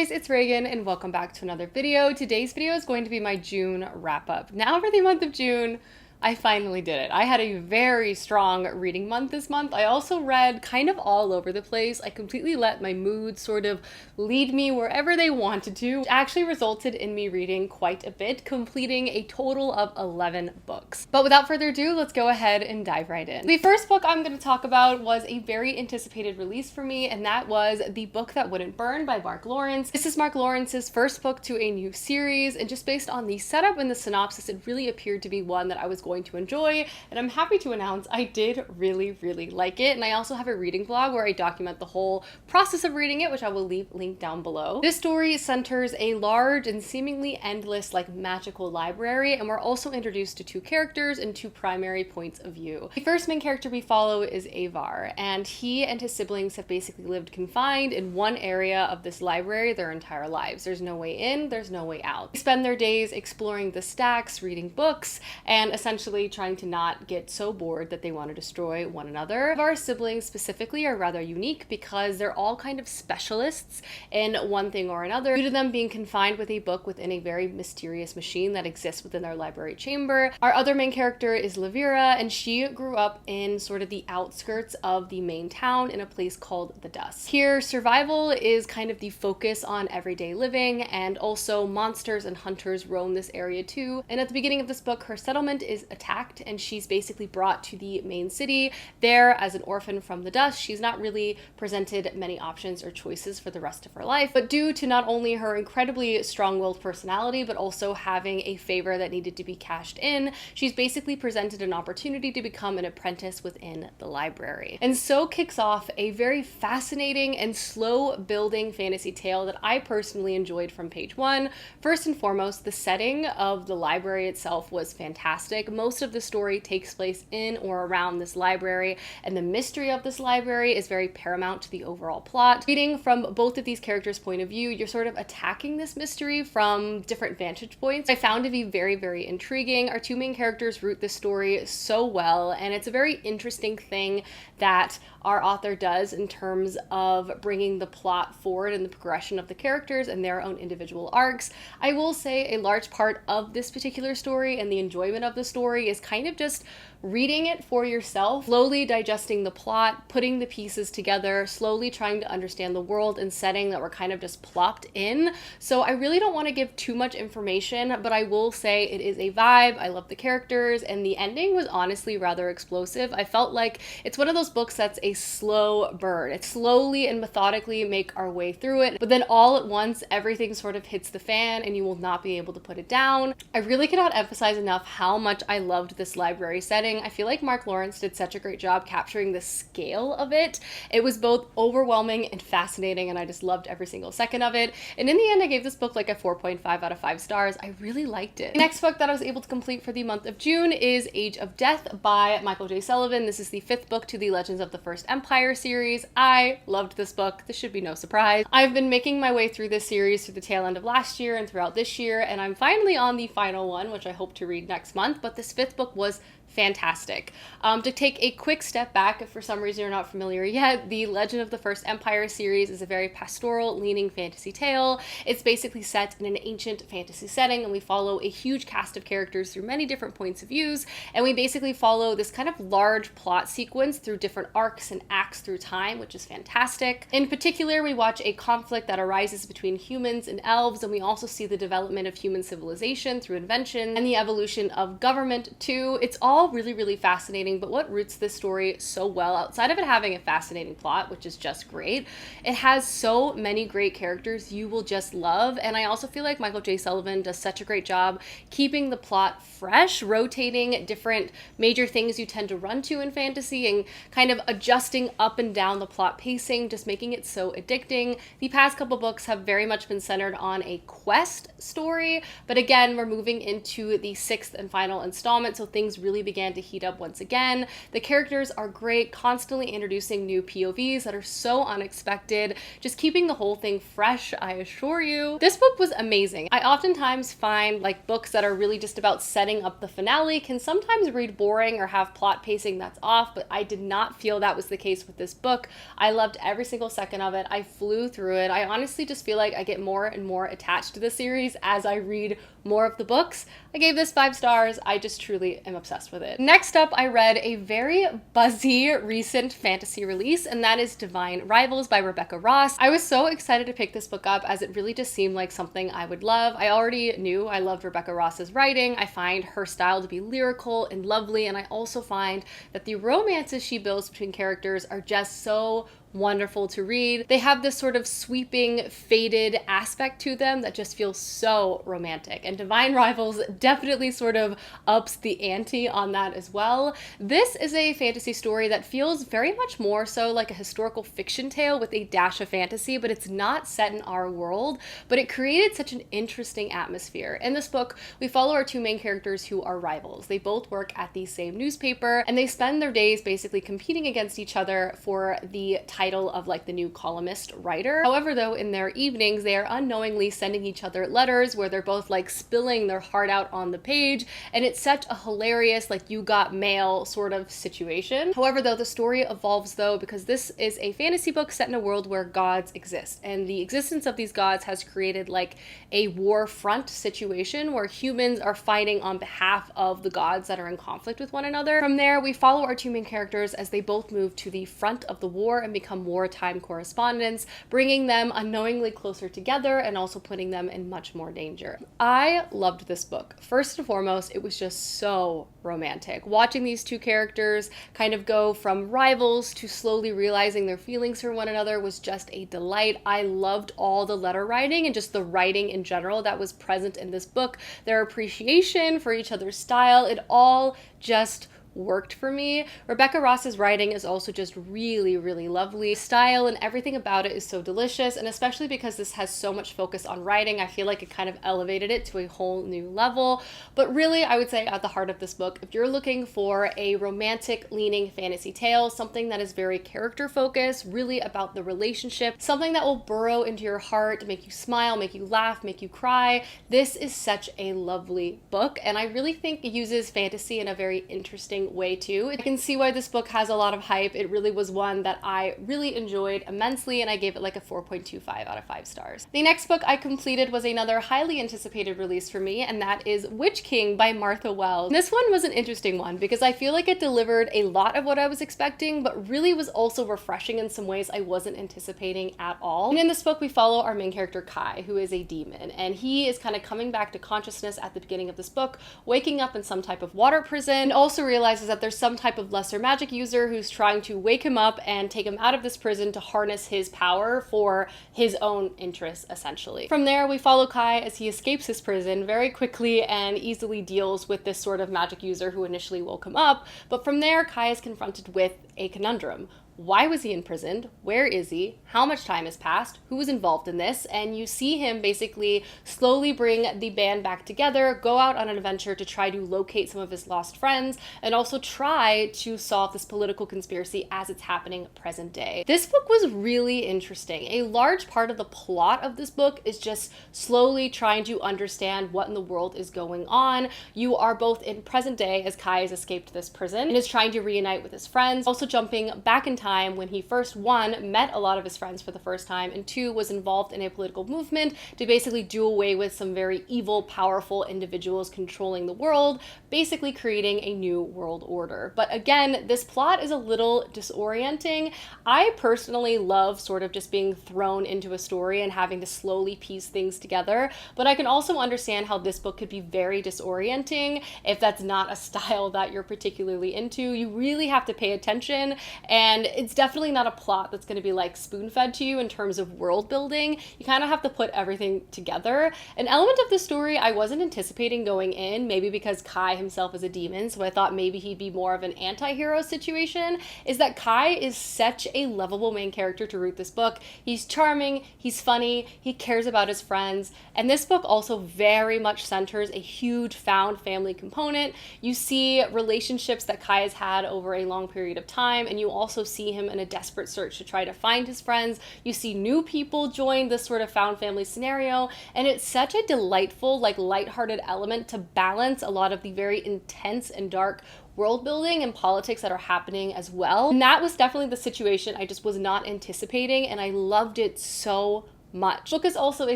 guys, it's Reagan and welcome back to another video. Today's video is going to be my June wrap up. Now for the month of June, I finally did it. I had a very strong reading month this month. I also read kind of all over the place. I completely let my mood sort of lead me wherever they wanted to. It actually resulted in me reading quite a bit, completing a total of 11 books. But without further ado, let's go ahead and dive right in. The first book I'm going to talk about was a very anticipated release for me, and that was The Book That Wouldn't Burn by Mark Lawrence. This is Mark Lawrence's first book to a new series, and just based on the setup and the synopsis, it really appeared to be one that I was going to enjoy, and I'm happy to announce I did really like it. And I also have a reading vlog where I document the whole process of reading it, which I will leave linked down below. This story centers a large and seemingly endless magical library, and we're also introduced to two characters and two primary points of view. The first main character we follow is Avar, and he and his siblings have basically lived confined in one area of this library their entire lives. There's no way in, there's no way out. They spend their days exploring the stacks, reading books, and essentially trying to not get so bored that they want to destroy one another. Our siblings specifically are rather unique because they're all kind of specialists in one thing or another, due to them being confined with a book within a very mysterious machine that exists within their library chamber. Our other main character is Lavira, and she grew up in sort of the outskirts of the main town in a place called the Dust. Here, survival is kind of the focus on everyday living, and also monsters and hunters roam this area too. And at the beginning of this book, her settlement is attacked and she's basically brought to the main city. There, as an orphan from the Dust, she's not really presented many options or choices for the rest of her life, but due to not only her incredibly strong-willed personality, but also having a favor that needed to be cashed in, she's basically presented an opportunity to become an apprentice within the library. And so kicks off a very fascinating and slow-building fantasy tale that I personally enjoyed from page one. First and foremost, the setting of the library itself was fantastic. Most of the story takes place in or around this library, and the mystery of this library is very paramount to the overall plot. Reading from both of these characters' point of view, you're sort of attacking this mystery from different vantage points. I found to be very intriguing. Our two main characters root this story so well, and it's a very interesting thing that our author does in terms of bringing the plot forward and the progression of the characters and their own individual arcs. I will say a large part of this particular story and the enjoyment of the story is kind of just reading it for yourself, slowly digesting the plot, putting the pieces together, slowly trying to understand the world and setting that we're kind of just plopped in. So I really don't want to give too much information, but I will say it is a vibe. I love the characters, and the ending was honestly rather explosive. I felt like it's one of those books that's a slow burn. It's slowly and methodically make our way through it, but then all at once everything sort of hits the fan and you will not be able to put it down. I really cannot emphasize enough how much I loved this library setting. I feel like Mark Lawrence did such a great job capturing the scale of it. It was both overwhelming and fascinating, and I just loved every single second of it. And in the end, I gave this book like a 4.5 out of 5 stars. I really liked it. The next book that I was able to complete for the month of June is Age of Death by Michael J. Sullivan. This is the 5th book to the Legends of the First Empire series. I loved this book. This should be no surprise. I've been making my way through this series through the tail end of last year and throughout this year, and I'm finally on the final one, which I hope to read next month, but this 5th book was fantastic. To take a quick step back, if for some reason you're not familiar yet, the Legend of the First Empire series is a very pastoral leaning fantasy tale. It's basically set in an ancient fantasy setting, and we follow a huge cast of characters through many different points of views, and we basically follow this kind of large plot sequence through different arcs and acts through time, which is fantastic. In particular, we watch a conflict that arises between humans and elves, and we also see the development of human civilization through invention and the evolution of government too. It's all really fascinating, but what roots this story so well, outside of it having a fascinating plot, which is just great, it has so many great characters you will just love. And I also feel like Michael J. Sullivan does such a great job keeping the plot fresh, rotating different major things you tend to run to in fantasy and kind of adjusting up and down the plot pacing, just making it so addicting. The past couple books have very much been centered on a quest story, but again, we're moving into the 6th and final installment, so things really begin began to heat up once again. The characters are great, constantly introducing new POVs that are so unexpected, just keeping the whole thing fresh, I assure you. This book was amazing. I oftentimes find like books that are really just about setting up the finale can sometimes read boring or have plot pacing that's off, but I did not feel that was the case with this book. I loved every single second of it. I flew through it. I honestly just feel like I get more and more attached to the series as I read more of the books. I gave this 5 stars. I just truly am obsessed with it. Next up, I read a very buzzy recent fantasy release, and that is Divine Rivals by Rebecca Ross. I was so excited to pick this book up as it really just seemed like something I would love. I already knew I loved Rebecca Ross's writing. I find her style to be lyrical and lovely, and I also find that the romances she builds between characters are just so wonderful to read. They have this sort of sweeping, faded aspect to them that just feels so romantic, and Divine Rivals definitely sort of ups the ante on that as well. This is a fantasy story that feels very much more so like a historical fiction tale with a dash of fantasy, but it's not set in our world, but it created such an interesting atmosphere. In this book, we follow our 2 main characters who are rivals. They both work at the same newspaper, and they spend their days basically competing against each other for the title of like the new columnist writer. However, though, in their evenings, they are unknowingly sending each other letters where they're both like spilling their heart out on the page, and it's such a hilarious like you got mail sort of situation. However, though, the story evolves though, because this is a fantasy book set in a world where gods exist, and the existence of these gods has created like a war front situation where humans are fighting on behalf of the gods that are in conflict with one another. From there, we follow our 2 main characters as they both move to the front of the war and become wartime correspondents, bringing them unknowingly closer together and also putting them in much more danger. I loved this book. First and foremost, it was just so romantic. Watching these 2 characters kind of go from rivals to slowly realizing their feelings for one another was just a delight. I loved all the letter writing and just the writing in general that was present in this book. Their appreciation for each other's style, it all just worked for me. Rebecca Ross's writing is also just really, really lovely. Style and everything about it is so delicious, and especially because this has so much focus on writing, I feel like it kind of elevated it to a whole new level. But really, I would say at the heart of this book, if you're looking for a romantic leaning fantasy tale, something that is very character focused, really about the relationship, something that will burrow into your heart, make you smile, make you laugh, make you cry, this is such a lovely book, and I really think it uses fantasy in a very interesting way too. I can see why this book has a lot of hype. It really was one that I really enjoyed immensely, and I gave it like a 4.25 out of 5 stars. The next book I completed was another highly anticipated release for me, and that is Witch King by Martha Wells. This one was an interesting one because I feel like it delivered a lot of what I was expecting, but really was also refreshing in some ways I wasn't anticipating at all. And in this book, we follow our main character Kai, who is a demon, and he is kind of coming back to consciousness at the beginning of this book, waking up in some type of water prison, and also realizes that there's some type of lesser magic user who's trying to wake him up and take him out of this prison to harness his power for his own interests, essentially. From there, we follow Kai as he escapes his prison very quickly and easily deals with this sort of magic user who initially woke him up. But from there, Kai is confronted with a conundrum. Why was he imprisoned? Where is he? How much time has passed? Who was involved in this? And you see him basically slowly bring the band back together, go out on an adventure to try to locate some of his lost friends, and also try to solve this political conspiracy as it's happening present day. This book was really interesting. A large part of the plot of this book is just slowly trying to understand what in the world is going on. You are both in present day as Kai has escaped this prison and is trying to reunite with his friends, also jumping back in time when he first, 1, met a lot of his friends for the first time, and 2, was involved in a political movement to basically do away with some very evil, powerful individuals controlling the world, basically creating a new world order. But again, this plot is a little disorienting. I personally love sort of just being thrown into a story and having to slowly piece things together, but I can also understand how this book could be very disorienting if that's not a style that you're particularly into. You really have to pay attention, and it's definitely not a plot that's going to be like spoon-fed to you in terms of world building. You kind of have to put everything together. An element of the story I wasn't anticipating going in, maybe because Kai himself is a demon, so I thought maybe he'd be more of an anti-hero situation, is that Kai is such a lovable main character to root this book. He's charming, he's funny, he cares about his friends, and this book also very much centers a huge found family component. You see relationships that Kai has had over a long period of time, and you also see him in a desperate search to try to find his friends. You see new people join this sort of found family scenario, and it's such a delightful, like, lighthearted element to balance a lot of the very intense and dark world building and politics that are happening as well. And that was definitely the situation I just was not anticipating, and I loved it so much. The book is also a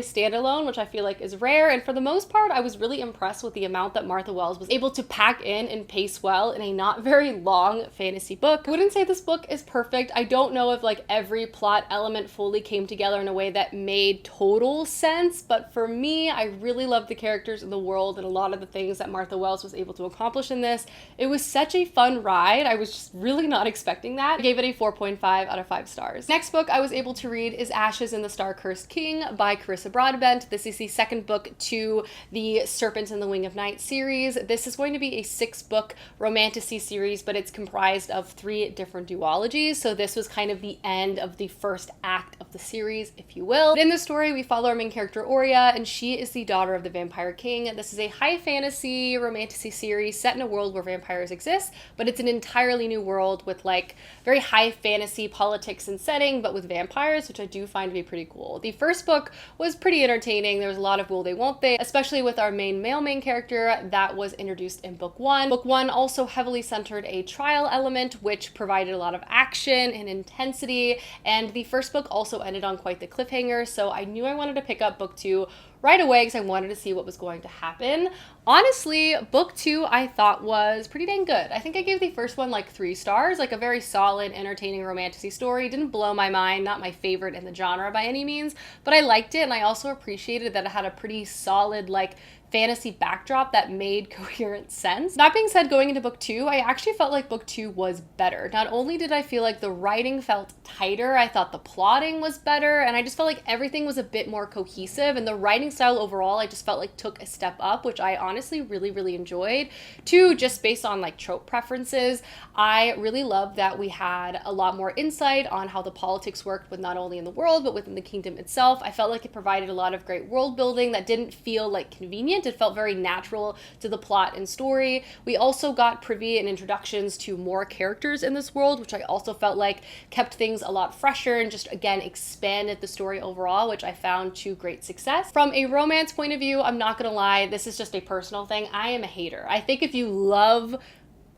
standalone, which I feel like is rare, and for the most part I was really impressed with the amount that Martha Wells was able to pack in and pace well in a not very long fantasy book. I wouldn't say this book is perfect. I don't know if like every plot element fully came together in a way that made total sense, but for me, I really loved the characters in the world and a lot of the things that Martha Wells was able to accomplish in this. It was such a fun ride. I was just really not expecting that. I gave it a 4.5 out of 5 stars. Next book I was able to read is Ashes in the Star-Cursed King by Carissa Broadbent. This is the second book to the Serpent and the Wing of Night series. This is going to be a 6-book romantasy series, but it's comprised of 3 different duologies. So this was kind of the end of the first act of the series, if you will. But in the story, we follow our main character, Oria, and she is the daughter of the Vampire King. This is a high fantasy romantasy series set in a world where vampires exist, but it's an entirely new world with like very high fantasy politics and setting, but with vampires, which I do find to be pretty cool. The first book was pretty entertaining. There was a lot of will they won't they, especially with our main character that was introduced in book 1. Book 1 also heavily centered a trial element, which provided a lot of action and intensity, and the first book also ended on quite the cliffhanger, so I knew I wanted to pick up book 2 right away because I wanted to see what was going to happen. Honestly, book 2 I thought was pretty dang good. I think I gave the first one like 3 stars, like a very solid, entertaining romantasy story. Didn't blow my mind, not my favorite in the genre by any means, but I liked it, and I also appreciated that it had a pretty solid like fantasy backdrop that made coherent sense. That being said, going into book 2, I actually felt like book 2 was better. Not only did I feel like the writing felt tighter, I thought the plotting was better, and I just felt like everything was a bit more cohesive, and the writing style overall I just felt like took a step up, which I honestly really enjoyed. 2, just based on like trope preferences, I really loved that we had a lot more insight on how the politics worked with not only in the world but within the kingdom itself. I felt like it provided a lot of great world building that didn't feel like convenient. It felt very natural to the plot and story. We also got privy and introductions to more characters in this world, which I also felt like kept things a lot fresher and just, again, expanded the story overall, which I found to great success. From a romance point of view, I'm not gonna lie, this is just a personal thing. I am a hater. I think if you love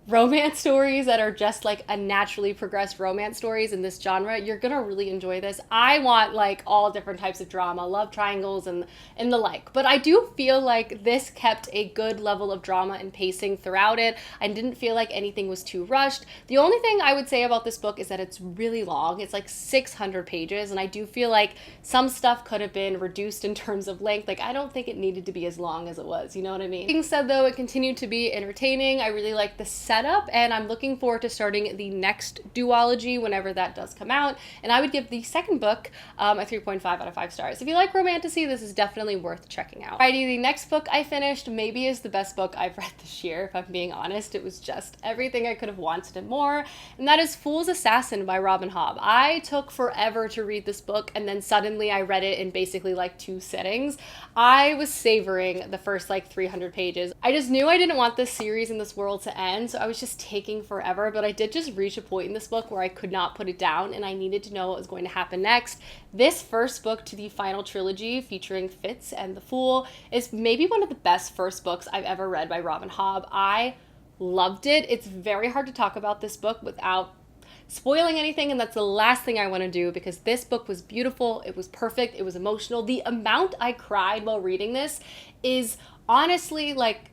romance stories that are just like unnaturally progressed romance stories in this genre, you're gonna really enjoy this. I want like all different types of drama, love triangles and the like, but I do feel like this kept a good level of drama and pacing throughout it. I didn't feel like anything was too rushed. The only thing I would say about this book is that it's really long. It's like 600 pages, and I do feel like some stuff could have been reduced in terms of length. Like, I don't think it needed to be as long as it was, you know what I mean? Being said though, it continued to be entertaining. I really like the setup, and I'm looking forward to starting the next duology whenever that does come out, and I would give the second book a 3.5 out of 5 stars. If you like romantasy, this is definitely worth checking out. Alrighty, the next book I finished maybe is the best book I've read this year, if I'm being honest. It was just everything I could have wanted and more, and that is Fool's Assassin by Robin Hobb. I took forever to read this book, and then suddenly I read it in basically like 2 sittings. I was savoring the first like 300 pages. I just knew I didn't want this series and this world to end, so I was just taking forever, but I did just reach a point in this book where I could not put it down, and I needed to know what was going to happen next. This first book to the final trilogy featuring Fitz and the Fool is maybe one of the best first books I've ever read by Robin Hobb. I loved it. It's very hard to talk about this book without spoiling anything, and that's the last thing I want to do, because this book was beautiful, it was perfect, it was emotional. The amount I cried while reading this is honestly like,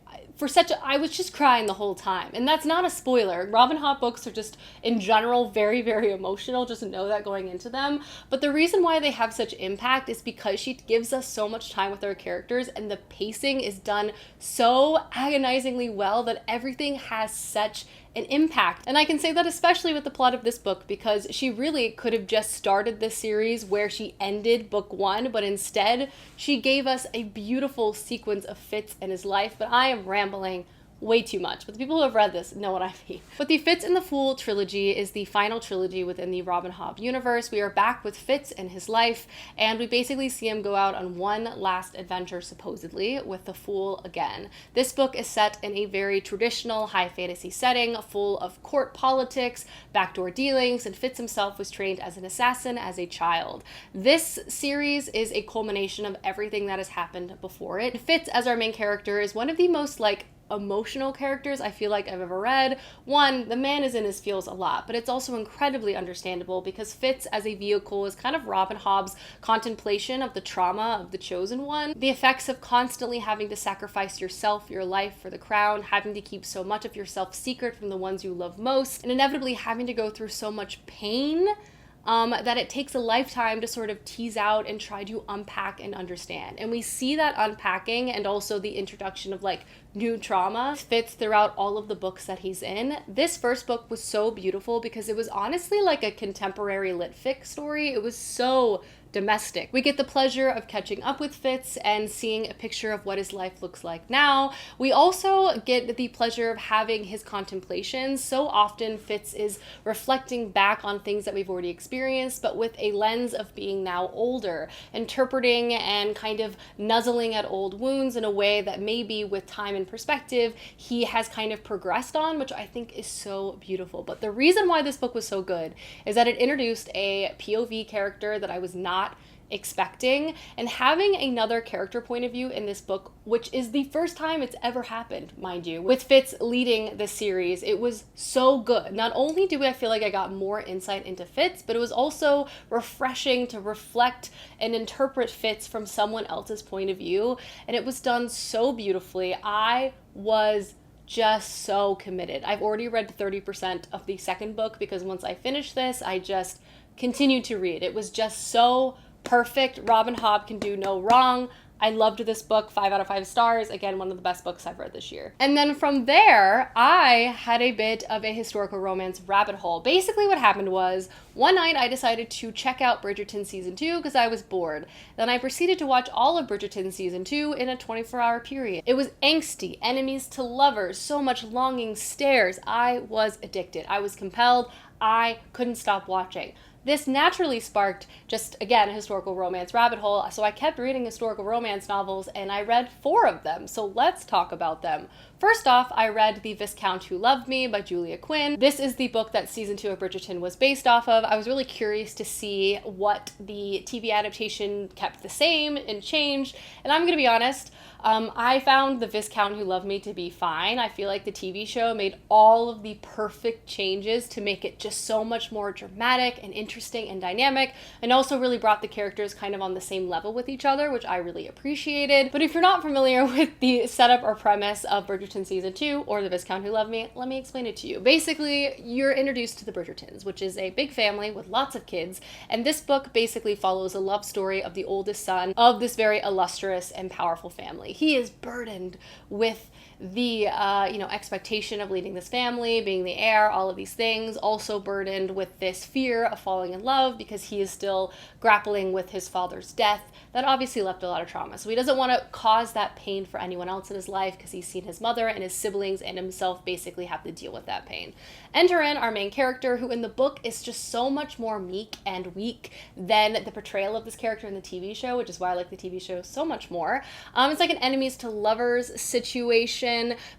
I was just crying the whole time. And that's not a spoiler. Robin Hobb books are just, in general, very emotional. Just know that going into them. But the reason why they have such impact is because she gives us so much time with our characters, and the pacing is done so agonizingly well that everything has such an impact. And I can say that especially with the plot of this book, because she really could have just started this series where she ended book 1, but instead she gave us a beautiful sequence of Fitz and his life. But I am rambling way too much, but the people who have read this know what I mean. But the Fitz and the Fool trilogy is the final trilogy within the Robin Hobb universe. We are back with Fitz and his life, and we basically see him go out on one last adventure, supposedly, with the Fool again. This book is set in a very traditional high fantasy setting, full of court politics, backdoor dealings, and Fitz himself was trained as an assassin as a child. This series is a culmination of everything that has happened before it. Fitz, as our main character, is one of the most, emotional characters I feel like I've ever read. One, the man is in his feels a lot, but it's also incredibly understandable because Fitz as a vehicle is kind of Robin Hobb's contemplation of the trauma of the chosen one, the effects of constantly having to sacrifice yourself, your life for the crown, having to keep so much of yourself secret from the ones you love most, and inevitably having to go through so much pain that it takes a lifetime to sort of tease out and try to unpack and understand. And we see that unpacking and also the introduction of new trauma fits throughout all of the books that he's in. This first book was so beautiful because it was honestly like a contemporary lit fic story. It was so domestic. We get the pleasure of catching up with Fitz and seeing a picture of what his life looks like now. We also get the pleasure of having his contemplations. So often Fitz is reflecting back on things that we've already experienced, but with a lens of being now older, interpreting and kind of nuzzling at old wounds in a way that maybe with time and perspective he has kind of progressed on, which I think is so beautiful. But the reason why this book was so good is that it introduced a POV character that I was not expecting, and having another character point of view in this book, which is the first time it's ever happened, mind you, with Fitz leading this series. It was so good. Not only do I feel like I got more insight into Fitz, but it was also refreshing to reflect and interpret Fitz from someone else's point of view, and it was done so beautifully. I was just so committed. I've already read 30% of the second book because once I finished this, I just continued to read. It was just so perfect. Robin Hobb can do no wrong. I loved this book, 5 out of 5 stars. Again, one of the best books I've read this year. And then from there, I had a bit of a historical romance rabbit hole. Basically what happened was, one night I decided to check out Bridgerton season 2 because I was bored. Then I proceeded to watch all of Bridgerton season 2 in a 24-hour period. It was angsty, enemies to lovers, so much longing stares. I was addicted. I was compelled. I couldn't stop watching. This naturally sparked just, again, a historical romance rabbit hole, so I kept reading historical romance novels, and I read 4 of them, so let's talk about them. First off, I read The Viscount Who Loved Me by Julia Quinn. This is the book that season 2 of Bridgerton was based off of. I was really curious to see what the TV adaptation kept the same and changed, and I'm gonna be honest, I found The Viscount Who Loved Me to be fine. I feel like the TV show made all of the perfect changes to make it just so much more dramatic and interesting and dynamic, and also really brought the characters kind of on the same level with each other, which I really appreciated. But if you're not familiar with the setup or premise of Bridgerton season 2 or The Viscount Who Loved Me, let me explain it to you. Basically, you're introduced to the Bridgertons, which is a big family with lots of kids, and this book basically follows a love story of the oldest son of this very illustrious and powerful family. He is burdened with the expectation of leading this family, being the heir, all of these things, also burdened with this fear of falling in love because he is still grappling with his father's death. That obviously left a lot of trauma. So he doesn't want to cause that pain for anyone else in his life because he's seen his mother and his siblings and himself basically have to deal with that pain. Enter in our main character, who in the book is just so much more meek and weak than the portrayal of this character in the TV show, which is why I like the TV show so much more. It's like an enemies to lovers situation.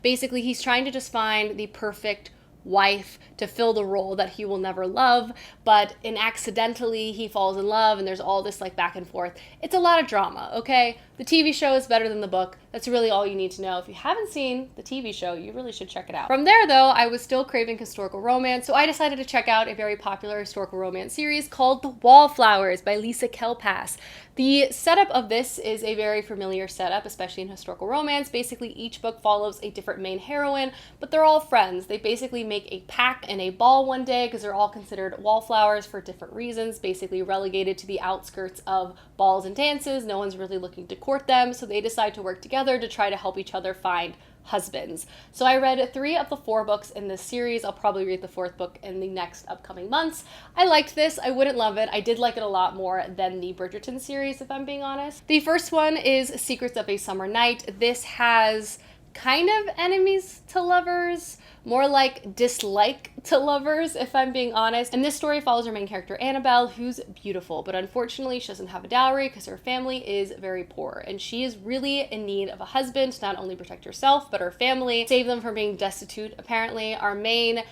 Basically, he's trying to just find the perfect wife to fill the role that he will never love, but accidentally he falls in love and there's all this back and forth. It's a lot of drama, okay? The TV show is better than the book. That's really all you need to know. If you haven't seen the TV show, you really should check it out. From there, though, I was still craving historical romance, so I decided to check out a very popular historical romance series called The Wallflowers by Lisa Kelpass. The setup of this is a very familiar setup, especially in historical romance. Basically, each book follows a different main heroine, but they're all friends. They basically make a pact and a ball one day because they're all considered wallflowers for different reasons, basically relegated to the outskirts of balls and dances. No one's really looking to court them, so they decide to work together to try to help each other find husbands. So I read 3 of the 4 books in this series. I'll probably read the 4th book in the next upcoming months. I liked this. I wouldn't love it. I did like it a lot more than the Bridgerton series, if I'm being honest. The first one is Secrets of a Summer Night. This has kind of enemies to lovers, more like dislike to lovers, if I'm being honest. And this story follows our main character, Annabelle, who's beautiful, but unfortunately she doesn't have a dowry because her family is very poor. And she is really in need of a husband to not only protect herself, but her family, save them from being destitute. Apparently, our main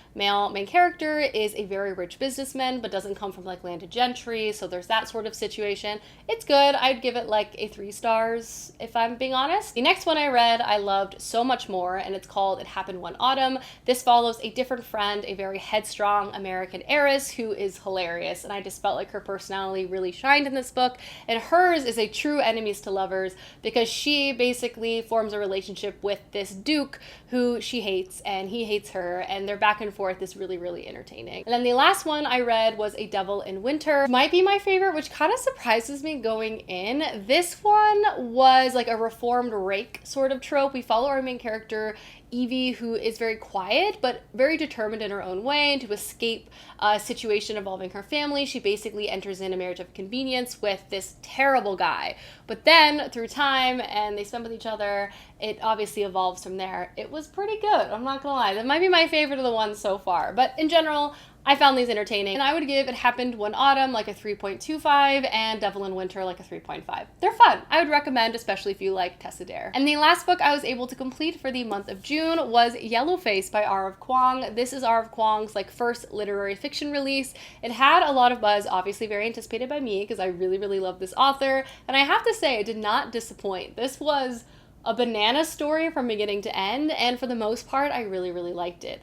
character is a very rich businessman, but doesn't come from like landed gentry, so there's that sort of situation. It's good. I'd give it like a 3 stars, if I'm being honest. The next one I read, I loved so much more, and it's called It Happened One Autumn. This follows a different friend, a very headstrong American heiress who is hilarious, and I just felt like her personality really shined in this book, and hers is a true enemies to lovers because she basically forms a relationship with this duke who she hates and he hates her, and their back and forth is really, really entertaining. And then the last one I read was A Devil in Winter. Might be my favorite, which kind of surprises me going in. This one was like a reformed rake sort of trope. We follow our main character, Evie, who is very quiet but very determined in her own way, and to escape a situation involving her family, she basically enters in a marriage of convenience with this terrible guy. But then through time and they spend with each other, it obviously evolves from there. It was pretty good, I'm not gonna lie. That might be my favorite of the ones so far, but in general, I found these entertaining, and I would give It Happened One Autumn like a 3.25 and Devil in Winter like a 3.5. They're fun. I would recommend, especially if you like Tessa Dare. And the last book I was able to complete for the month of June was Yellowface by R.F. Kuang. This is R.F. Kuang's like first literary fiction release. It had a lot of buzz, obviously very anticipated by me because I really, really love this author. And I have to say, it did not disappoint. This was a banana story from beginning to end, and for the most part, I really, really liked it.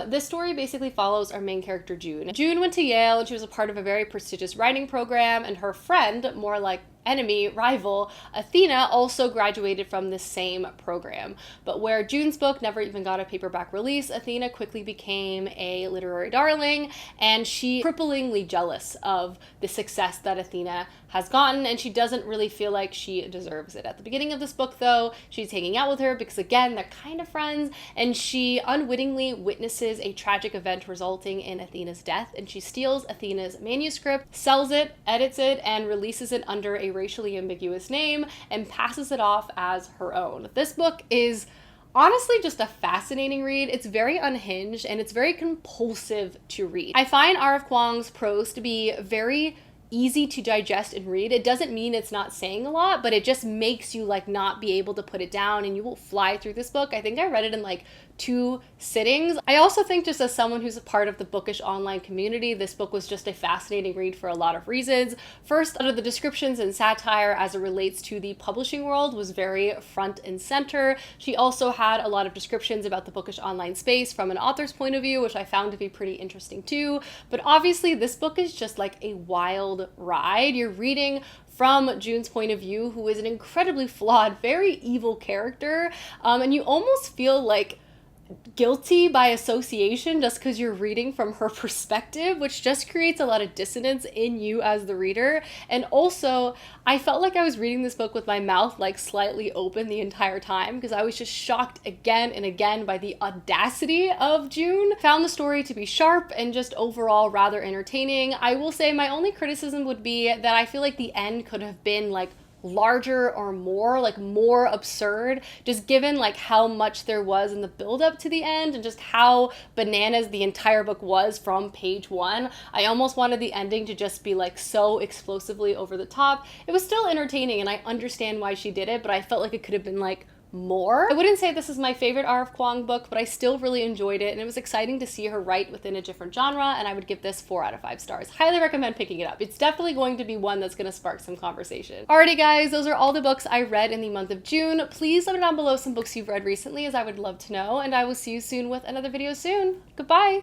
This story basically follows our main character, June. June went to Yale, and she was a part of a very prestigious writing program, and her friend, more like enemy, rival, Athena, also graduated from the same program. But where June's book never even got a paperback release, Athena quickly became a literary darling, and she's cripplingly jealous of the success that Athena has gotten, and she doesn't really feel like she deserves it. At the beginning of this book, though, she's hanging out with her because, again, they're kind of friends, and she unwittingly witnesses a tragic event resulting in Athena's death, and she steals Athena's manuscript, sells it, edits it, and releases it under a racially ambiguous name and passes it off as her own. This book is honestly just a fascinating read. It's very unhinged and it's very compulsive to read. I find R.F. Kuang's prose to be very easy to digest and read. It doesn't mean it's not saying a lot, but it just makes you like not be able to put it down, and you will fly through this book. I think I read it in like 2 sittings. I also think, just as someone who's a part of the bookish online community, this book was just a fascinating read for a lot of reasons. First, under the descriptions and satire as it relates to the publishing world was very front and center. She also had a lot of descriptions about the bookish online space from an author's point of view, which I found to be pretty interesting too. But obviously this book is just like a wild ride. You're reading from June's point of view, who is an incredibly flawed, very evil character, and you almost feel like guilty by association just because you're reading from her perspective, which just creates a lot of dissonance in you as the reader. And also, I felt like I was reading this book with my mouth like slightly open the entire time because I was just shocked again and again by the audacity of June. Found the story to be sharp and just overall rather entertaining. I will say my only criticism would be that I feel like the end could have been like larger or more absurd, just given like how much there was in the build up to the end and just how bananas the entire book was from page 1. I almost wanted the ending to just be like so explosively over the top. It was still entertaining and I understand why she did it, but I felt like it could have been like more. I wouldn't say this is my favorite R.F. Kuang book, but I still really enjoyed it, and it was exciting to see her write within a different genre, and I would give this 4 out of 5 stars. Highly recommend picking it up. It's definitely going to be one that's going to spark some conversation. Alrighty guys, those are all the books I read in the month of June. Please let me know down below some books you've read recently, as I would love to know, and I will see you soon with another video soon. Goodbye!